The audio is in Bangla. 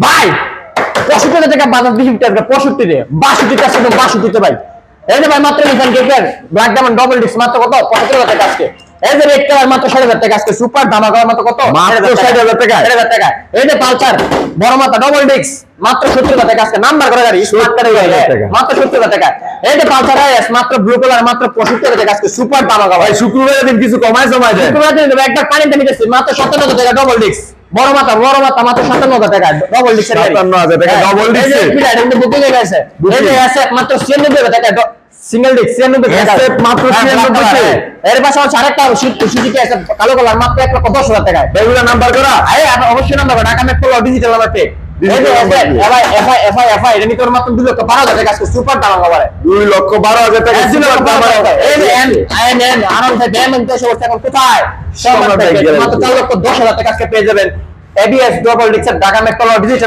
ভাই 65,000 টাকা বাজার দিছি 65 রে 62 টাকা 62 তে ভাই এই যে ভাই মাত্র নিছেন কেকের ব্ল্যাক ডায়মন্ড ডবল ডিস্ক মাত্র কত 75,000 টাকা আজকে এই যে রেড কালার মাত্র 60,000 টাকা আজকে সুপার ধামাকা মাত্র কত মাত্র 60,000 টাকা 60,000 টাকা এই যে পালসার বড় মাথা ডবল ডিস্ক মাত্র 70,000 টাকা আজকে নাম্বার করে গাড়ি স্মার্ট কারে গাড়ি মাত্র 70,000 টাকা এই যে পালসার আইএস মাত্র ব্লু কালার মাত্র 65,000 টাকা আজকে সুপার ধামাকা ভাই শুক্রবারের দিন কিছু কমায় জমায় যায় শুক্রবার দিন একবার পানিতে নিতেছি মাত্র 57,000 টাকা ডবল ডিস্ক বড় মাথা মাত্র 57,000 টাকা ডবল ডিস্ক 57,000 টাকা ডাবল ডিস্ক এটা কিন্তু বুকিং হয়ে গেছে এই যে আছে মাত্র 96,000 টাকা সিঙ্গেল ডিস্ক 96,000 টাকা মাত্র 96,000 এর পাশে আছে আরেকটা সুজুকি আছে কালো কালার মাত্র 1,10,000 টাকা এগুলা নাম্বার করা এই অবশ্যই number Dhaka metro digital number pay এই যে এফআই এটা নিতে মাত্র 2,12,000 টাকা আজকে সুপার দাম হবে 2,12,000 টাকা এই যে এন আনন্দ ভাই ডায়মন্ড 10 বছর এখন কোথায় মাত্র 4,10,000 টাকা আজকে পেয়ে যাবেন ABS double disc Dhaka metro digital